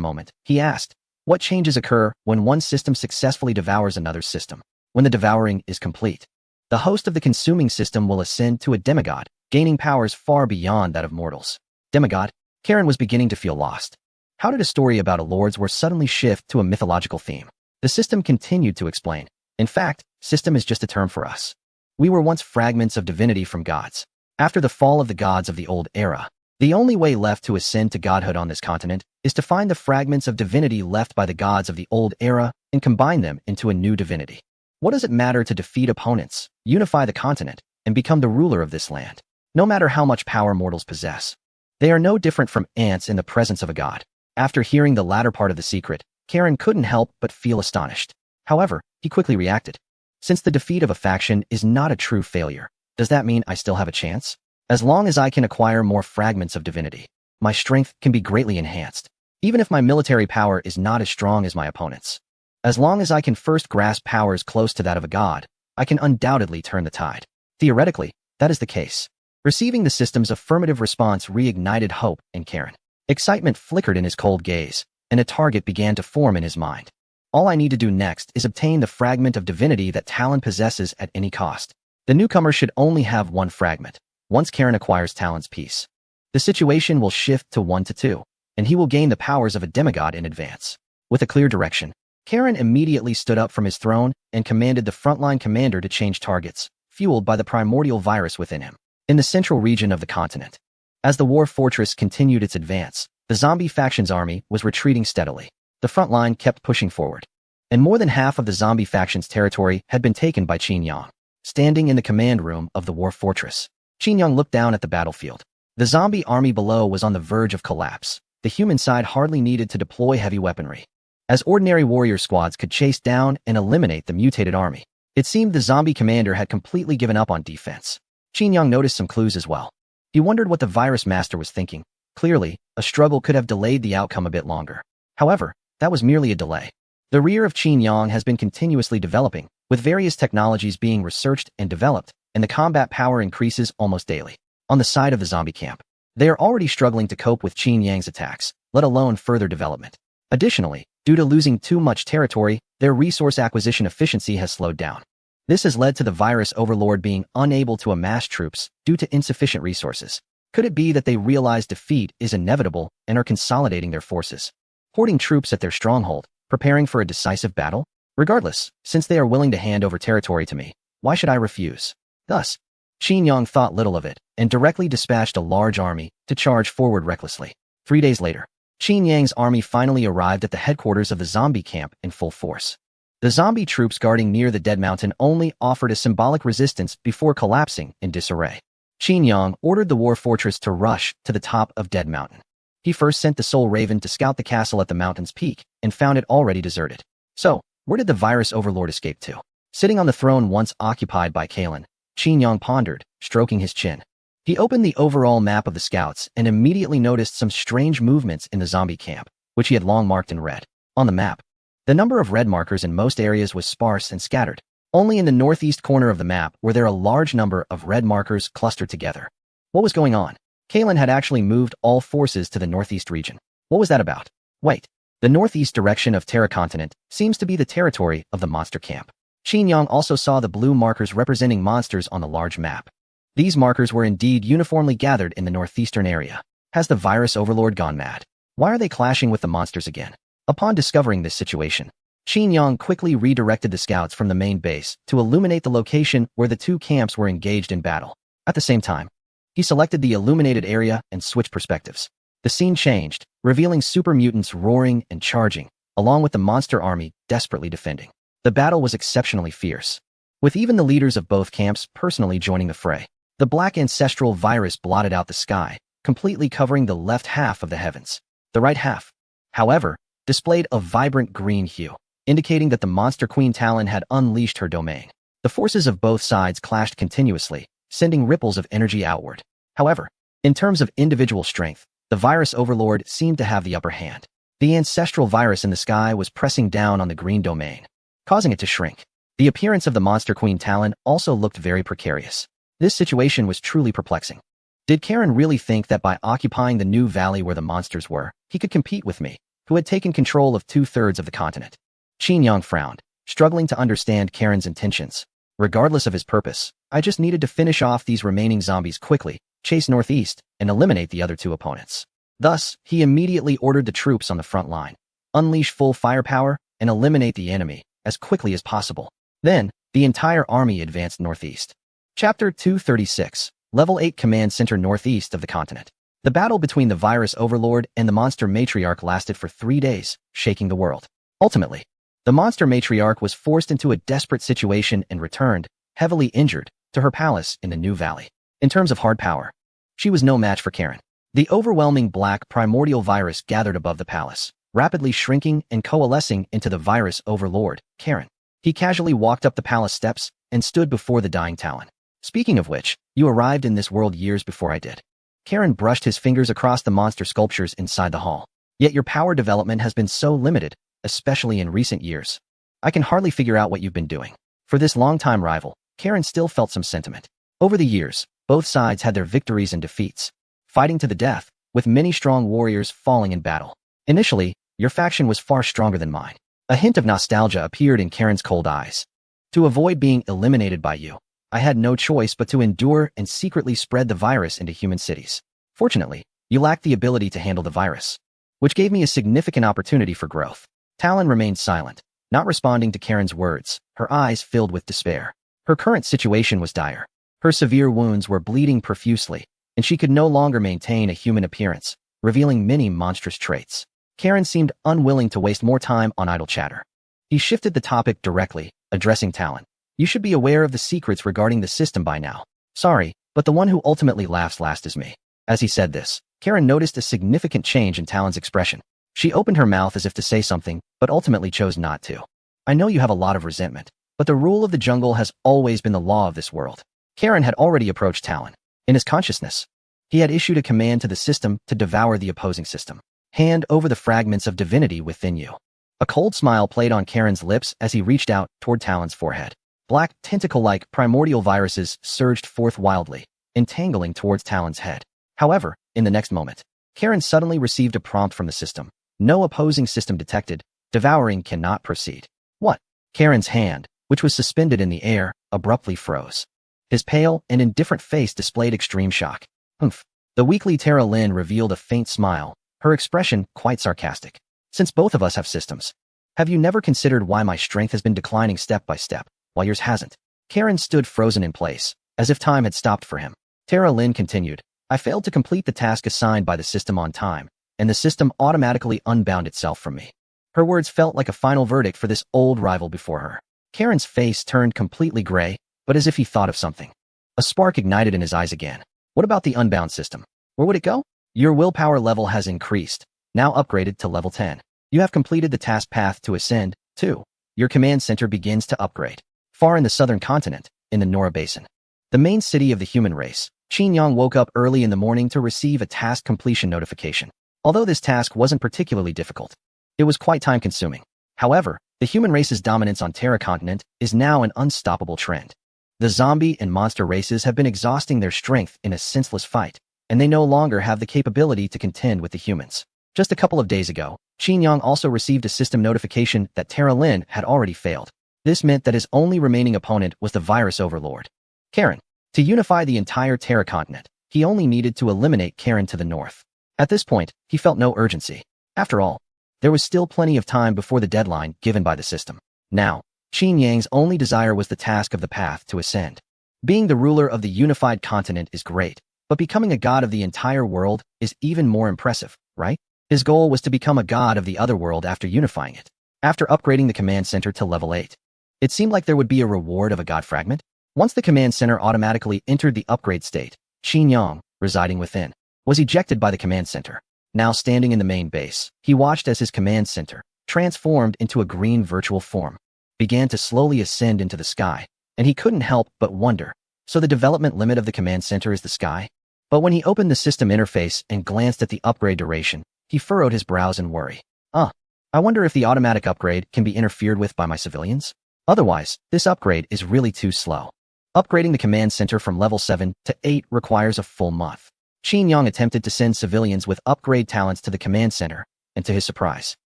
moment, he asked, what changes occur when one system successfully devours another system? When the devouring is complete, the host of the consuming system will ascend to a demigod, gaining powers far beyond that of mortals. Demigod? Karen was beginning to feel lost. How did a story about a lord's war suddenly shift to a mythological theme? The system continued to explain. In fact, system is just a term for us. We were once fragments of divinity from gods. After the fall of the gods of the old era, the only way left to ascend to godhood on this continent is to find the fragments of divinity left by the gods of the old era and combine them into a new divinity. What does it matter to defeat opponents, unify the continent, and become the ruler of this land? No matter how much power mortals possess, they are no different from ants in the presence of a god. After hearing the latter part of the secret, Karen couldn't help but feel astonished. However, he quickly reacted. Since the defeat of a faction is not a true failure, does that mean I still have a chance? As long as I can acquire more fragments of divinity, my strength can be greatly enhanced, even if my military power is not as strong as my opponent's. As long as I can first grasp powers close to that of a god, I can undoubtedly turn the tide. Theoretically, that is the case. Receiving the system's affirmative response reignited hope in Karen. Excitement flickered in his cold gaze, and a target began to form in his mind. All I need to do next is obtain the fragment of divinity that Talon possesses at any cost. The newcomer should only have one fragment. Once Karen acquires Talon's piece, the situation will shift to 1-2, and he will gain the powers of a demigod in advance. With a clear direction, Karen immediately stood up from his throne and commanded the frontline commander to change targets, fueled by the primordial virus within him. In the central region of the continent, as the war fortress continued its advance, the zombie faction's army was retreating steadily. The front line kept pushing forward, and more than half of the zombie faction's territory had been taken by Qin Yang. Standing in the command room of the war fortress, Qin Yang looked down at the battlefield. The zombie army below was on the verge of collapse. The human side hardly needed to deploy heavy weaponry, as ordinary warrior squads could chase down and eliminate the mutated army. It seemed the zombie commander had completely given up on defense. Qin Yang noticed some clues as well. He wondered what the virus master was thinking. Clearly, a struggle could have delayed the outcome a bit longer. However, that was merely a delay. The rear of Qin Yang has been continuously developing, with various technologies being researched and developed, and the combat power increases almost daily. On the side of the zombie camp, they are already struggling to cope with Qin Yang's attacks, let alone further development. Additionally, due to losing too much territory, their resource acquisition efficiency has slowed down. This has led to the virus overlord being unable to amass troops due to insufficient resources. Could it be that they realize defeat is inevitable and are consolidating their forces, hoarding troops at their stronghold, preparing for a decisive battle? Regardless, since they are willing to hand over territory to me, why should I refuse? Thus, Qin Yang thought little of it and directly dispatched a large army to charge forward recklessly. 3 days later, Qin Yang's army finally arrived at the headquarters of the zombie camp in full force. The zombie troops guarding near the Dead Mountain only offered a symbolic resistance before collapsing in disarray. Qin Yang ordered the war fortress to rush to the top of Dead Mountain. He first sent the Soul Raven to scout the castle at the mountain's peak and found it already deserted. So, where did the virus overlord escape to? Sitting on the throne once occupied by Kalen, Qin Yang pondered, stroking his chin. He opened the overall map of the scouts and immediately noticed some strange movements in the zombie camp, which he had long marked in red. On the map, the number of red markers in most areas was sparse and scattered. Only in the northeast corner of the map were there a large number of red markers clustered together. What was going on? Kalen had actually moved all forces to the northeast region. What was that about? Wait. The northeast direction of Terra Continent seems to be the territory of the monster camp. Qin Yang also saw the blue markers representing monsters on the large map. These markers were indeed uniformly gathered in the northeastern area. Has the virus overlord gone mad? Why are they clashing with the monsters again? Upon discovering this situation, Qin Yang quickly redirected the scouts from the main base to illuminate the location where the two camps were engaged in battle. At the same time, he selected the illuminated area and switched perspectives. The scene changed, revealing super mutants roaring and charging, along with the monster army desperately defending. The battle was exceptionally fierce, with even the leaders of both camps personally joining the fray. The black ancestral virus blotted out the sky, completely covering the left half of the heavens. The right half, however, displayed a vibrant green hue, indicating that the monster queen Talon had unleashed her domain. The forces of both sides clashed continuously, sending ripples of energy outward. However, in terms of individual strength, the virus overlord seemed to have the upper hand. The ancestral virus in the sky was pressing down on the green domain, causing it to shrink. The appearance of the monster queen Talon also looked very precarious. This situation was truly perplexing. Did Karen really think that by occupying the new valley where the monsters were, he could compete with me, who had taken control of 2/3 of the continent? Qin Yang frowned, struggling to understand Karen's intentions. Regardless of his purpose, I just needed to finish off these remaining zombies quickly, chase northeast, and eliminate the other two opponents. Thus, he immediately ordered the troops on the front line, unleash full firepower, and eliminate the enemy as quickly as possible. Then, the entire army advanced northeast. Chapter 236, Level 8 Command Center northeast of the continent. The battle between the virus overlord and the monster matriarch lasted for 3 days, shaking the world. Ultimately, the monster matriarch was forced into a desperate situation and returned, heavily injured, to her palace in the new valley. In terms of hard power, she was no match for Karen. The overwhelming black primordial virus gathered above the palace, rapidly shrinking and coalescing into the virus overlord, Karen. He casually walked up the palace steps and stood before the dying Talon. Speaking of which, you arrived in this world years before I did. Karen brushed his fingers across the monster sculptures inside the hall. Yet your power development has been so limited, especially in recent years. I can hardly figure out what you've been doing. For this longtime rival, Karen still felt some sentiment. Over the years, both sides had their victories and defeats, fighting to the death, with many strong warriors falling in battle. Initially, your faction was far stronger than mine. A hint of nostalgia appeared in Karen's cold eyes. To avoid being eliminated by you, I had no choice but to endure and secretly spread the virus into human cities. Fortunately, you lacked the ability to handle the virus, which gave me a significant opportunity for growth. Talon remained silent, not responding to Karen's words, her eyes filled with despair. Her current situation was dire. Her severe wounds were bleeding profusely, and she could no longer maintain a human appearance, revealing many monstrous traits. Karen seemed unwilling to waste more time on idle chatter. He shifted the topic directly, addressing Talon. You should be aware of the secrets regarding the system by now. Sorry, but the one who ultimately laughs last is me. As he said this, Karen noticed a significant change in Talon's expression. She opened her mouth as if to say something, but ultimately chose not to. I know you have a lot of resentment, but the rule of the jungle has always been the law of this world. Karen had already approached Talon. In his consciousness, he had issued a command to the system to devour the opposing system. Hand over the fragments of divinity within you. A cold smile played on Karen's lips as he reached out toward Talon's forehead. Black, tentacle-like primordial viruses surged forth wildly, entangling towards Talon's head. However, in the next moment, Karen suddenly received a prompt from the system. No opposing system detected. Devouring cannot proceed. What? Karen's hand, which was suspended in the air, abruptly froze. His pale and indifferent face displayed extreme shock. Humph. The weakly Tara Lynn revealed a faint smile, her expression quite sarcastic. Since both of us have systems, have you never considered why my strength has been declining step by step, while yours hasn't? Karen stood frozen in place, as if time had stopped for him. Tara Lynn continued, I failed to complete the task assigned by the system on time, and the system automatically unbound itself from me. Her words felt like a final verdict for this old rival before her. Karen's face turned completely gray, but as if he thought of something. A spark ignited in his eyes again. What about the unbound system? Where would it go? Your willpower level has increased, now upgraded to level 10. You have completed the task path to ascend, too. Your command center begins to upgrade. Far in the southern continent, in the Nora Basin, the main city of the human race, Qinyang woke up early in the morning to receive a task completion notification. Although this task wasn't particularly difficult, it was quite time-consuming. However, the human race's dominance on Terra Continent is now an unstoppable trend. The zombie and monster races have been exhausting their strength in a senseless fight, and they no longer have the capability to contend with the humans. Just a couple of days ago, Qinyang also received a system notification that Tara Lynn had already failed. This meant that his only remaining opponent was the virus overlord, Karen. To unify the entire Terra Continent, he only needed to eliminate Karen to the north. At this point, he felt no urgency. After all, there was still plenty of time before the deadline given by the system. Now, Qinyang's only desire was the task of the path to ascend. Being the ruler of the unified continent is great, but becoming a god of the entire world is even more impressive, right? His goal was to become a god of the other world after unifying it. After upgrading the command center to level 8, it seemed like there would be a reward of a god fragment. Once the command center automatically entered the upgrade state, Qinyang, residing within, was ejected by the command center. Now standing in the main base, he watched as his command center, transformed into a green virtual form, began to slowly ascend into the sky, and he couldn't help but wonder, so the development limit of the command center is the sky? But when he opened the system interface and glanced at the upgrade duration, he furrowed his brows in worry. I wonder if the automatic upgrade can be interfered with by my civilians? Otherwise, this upgrade is really too slow. Upgrading the command center from level 7 to 8 requires a full month. Qinyang attempted to send civilians with upgrade talents to the command center, and to his surprise,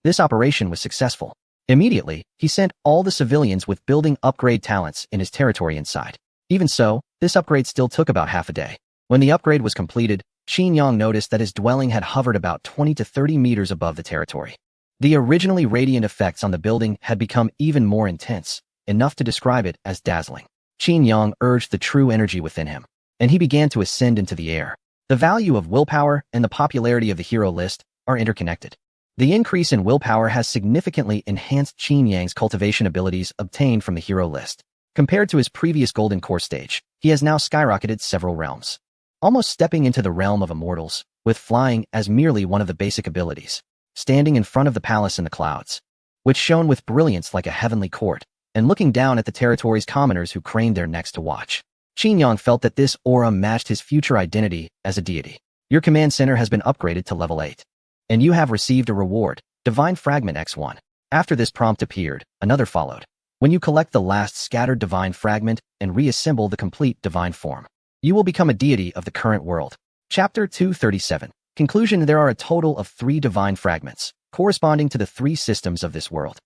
this operation was successful. Immediately, he sent all the civilians with building upgrade talents in his territory inside. Even so, this upgrade still took about half a day. When the upgrade was completed, Qinyang noticed that his dwelling had hovered about 20 to 30 meters above the territory. The originally radiant effects on the building had become even more intense, enough to describe it as dazzling. Qinyang urged the true energy within him, and he began to ascend into the air. The value of willpower and the popularity of the hero list are interconnected. The increase in willpower has significantly enhanced Qinyang's cultivation abilities obtained from the hero list. Compared to his previous golden core stage, he has now skyrocketed several realms, almost stepping into the realm of immortals, with flying as merely one of the basic abilities. Standing in front of the palace in the clouds, which shone with brilliance like a heavenly court, and looking down at the territory's commoners who craned their necks to watch, Qinyang felt that this aura matched his future identity as a deity. Your command center has been upgraded to level 8. And you have received a reward, Divine Fragment X1. After this prompt appeared, another followed. When you collect the last scattered Divine Fragment and reassemble the complete Divine form, you will become a deity of the current world. Chapter 237. Conclusion. There are a total of 3 Divine Fragments, corresponding to the 3 systems of this world.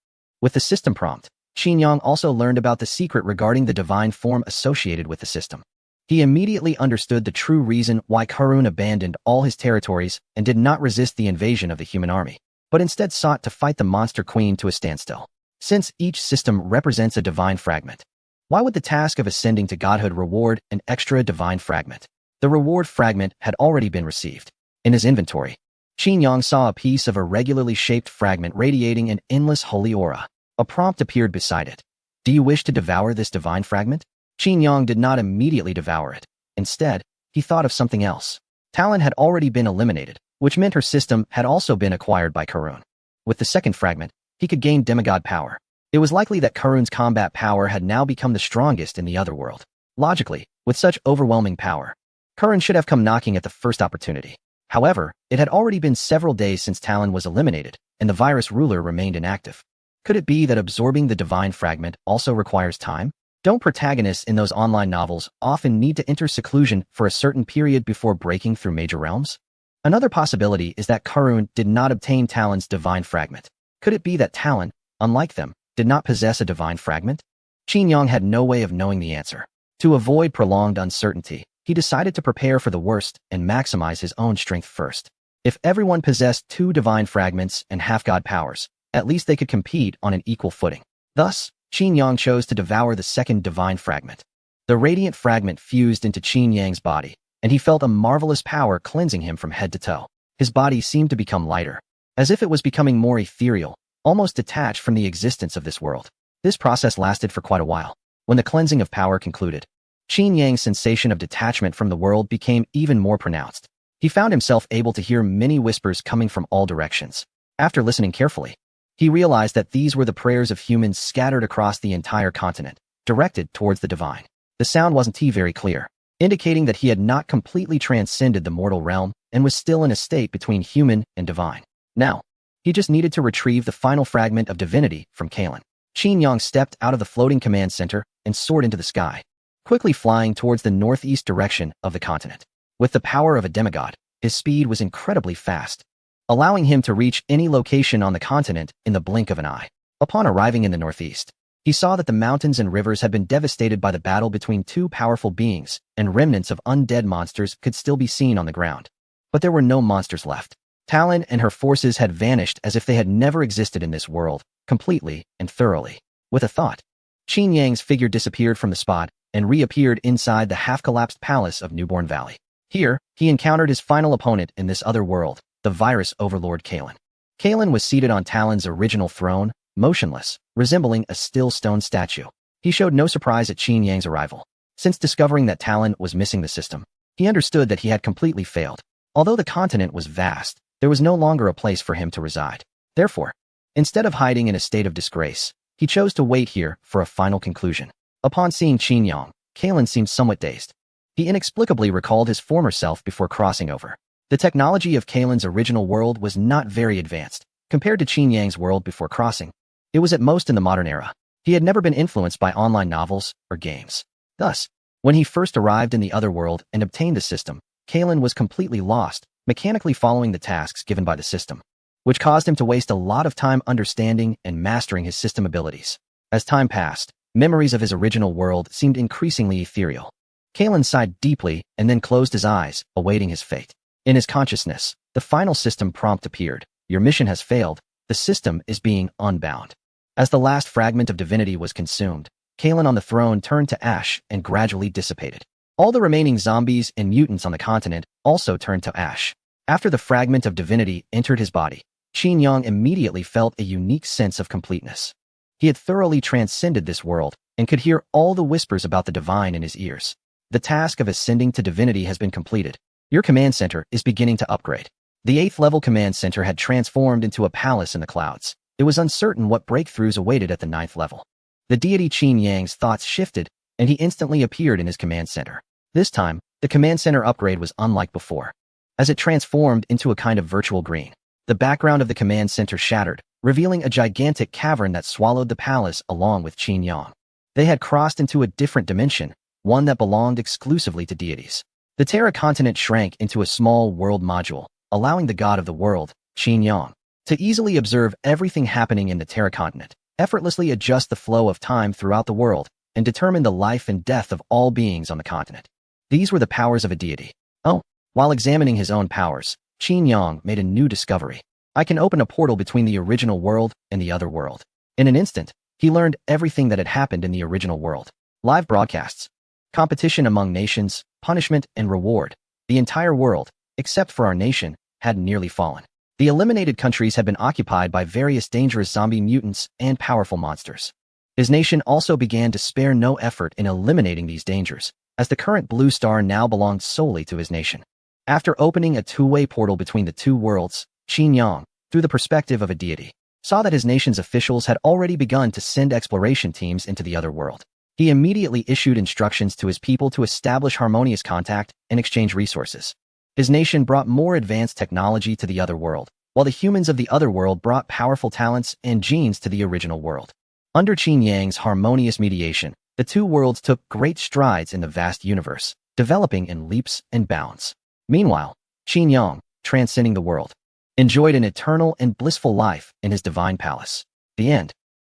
With the system prompt, Qin Yang also learned about the secret regarding the divine form associated with the system. He immediately understood the true reason why Karun abandoned all his territories and did not resist the invasion of the human army, but instead sought to fight the monster queen to a standstill. Since each system represents a divine fragment, why would the task of ascending to godhood reward an extra divine fragment? The reward fragment had already been received. In his inventory, Qin Yang saw a piece of irregularly shaped fragment radiating an endless holy aura. A prompt appeared beside it. Do you wish to devour this divine fragment? Qin Yang did not immediately devour it. Instead, he thought of something else. Talon had already been eliminated, which meant her system had also been acquired by Karun. With the second fragment, he could gain demigod power. It was likely that Karun's combat power had now become the strongest in the other world. Logically, with such overwhelming power, Karun should have come knocking at the first opportunity. However, it had already been several days since Talon was eliminated, and the virus ruler remained inactive. Could it be that absorbing the divine fragment also requires time? Don't protagonists in those online novels often need to enter seclusion for a certain period before breaking through major realms? Another possibility is that Karun did not obtain Talon's divine fragment. Could it be that Talon, unlike them, did not possess a divine fragment? Qin Yang had no way of knowing the answer. To avoid prolonged uncertainty, he decided to prepare for the worst and maximize his own strength first. If everyone possessed 2 divine fragments and half-god powers, at least they could compete on an equal footing. Thus, Qin Yang chose to devour the second divine fragment. The radiant fragment fused into Qin Yang's body, and he felt a marvelous power cleansing him from head to toe. His body seemed to become lighter, as if it was becoming more ethereal, almost detached from the existence of this world. This process lasted for quite a while. When the cleansing of power concluded, Qin Yang's sensation of detachment from the world became even more pronounced. He found himself able to hear many whispers coming from all directions. After listening carefully, he realized that these were the prayers of humans scattered across the entire continent, directed towards the divine. The sound wasn't very clear, indicating that he had not completely transcended the mortal realm and was still in a state between human and divine. Now, he just needed to retrieve the final fragment of divinity from Kalen. Qin Yang stepped out of the floating command center and soared into the sky, quickly flying towards the northeast direction of the continent. With the power of a demigod, his speed was incredibly fast, allowing him to reach any location on the continent in the blink of an eye. Upon arriving in the northeast, he saw that the mountains and rivers had been devastated by the battle between 2 powerful beings, and remnants of undead monsters could still be seen on the ground. But there were no monsters left. Talon and her forces had vanished as if they had never existed in this world, completely and thoroughly. With a thought, Qin Yang's figure disappeared from the spot and reappeared inside the half-collapsed palace of Newborn Valley. Here, he encountered his final opponent in this other world, the virus overlord Kalen. Kalen was seated on Talon's original throne, motionless, resembling a still stone statue. He showed no surprise at Qin Yang's arrival. Since discovering that Talon was missing the system, he understood that he had completely failed. Although the continent was vast, there was no longer a place for him to reside. Therefore, instead of hiding in a state of disgrace, he chose to wait here for a final conclusion. Upon seeing Qin Yang, Kalen seemed somewhat dazed. He inexplicably recalled his former self before crossing over. The technology of Kalen's original world was not very advanced, compared to Qin Yang's world before crossing. It was at most in the modern era. He had never been influenced by online novels or games. Thus, when he first arrived in the other world and obtained the system, Kalen was completely lost, mechanically following the tasks given by the system, which caused him to waste a lot of time understanding and mastering his system abilities. As time passed, memories of his original world seemed increasingly ethereal. Kalen sighed deeply and then closed his eyes, awaiting his fate. In his consciousness, the final system prompt appeared. Your mission has failed. The system is being unbound. As the last fragment of divinity was consumed, Kalen on the throne turned to ash and gradually dissipated. All the remaining zombies and mutants on the continent also turned to ash. After the fragment of divinity entered his body, Qin Yang immediately felt a unique sense of completeness. He had thoroughly transcended this world and could hear all the whispers about the divine in his ears. The task of ascending to divinity has been completed. Your command center is beginning to upgrade. The 8th level command center had transformed into a palace in the clouds. It was uncertain what breakthroughs awaited at the 9th level. The deity Qin Yang's thoughts shifted, and he instantly appeared in his command center. This time, the command center upgrade was unlike before, as it transformed into a kind of virtual green. The background of the command center shattered, revealing a gigantic cavern that swallowed the palace along with Qin Yang. They had crossed into a different dimension, one that belonged exclusively to deities. The Terra continent shrank into a small world module, allowing the god of the world, Qin Yang, to easily observe everything happening in the Terra continent. effortlessly adjust the flow of time throughout the world, and determine the life and death of all beings on the continent. These were the powers of a deity. Oh, while examining his own powers, Qin Yang made a new discovery. I can open a portal between the original world and the other world. In an instant, he learned everything that had happened in the original world. Live broadcasts, competition among nations, punishment and reward. The entire world, except for our nation, had nearly fallen. The eliminated countries had been occupied by various dangerous zombie mutants and powerful monsters. His nation also began to spare no effort in eliminating these dangers, as the current blue star now belonged solely to his nation. After opening a two-way portal between the two worlds, Qin Yang, through the perspective of a deity, saw that his nation's officials had already begun to send exploration teams into the other world. He immediately issued instructions to his people to establish harmonious contact and exchange resources. His nation brought more advanced technology to the other world, while the humans of the other world brought powerful talents and genes to the original world. Under Qin Yang's harmonious mediation, the two worlds took great strides in the vast universe, developing in leaps and bounds. Meanwhile, Qin Yang, transcending the world, enjoyed an eternal and blissful life in his divine palace. The end.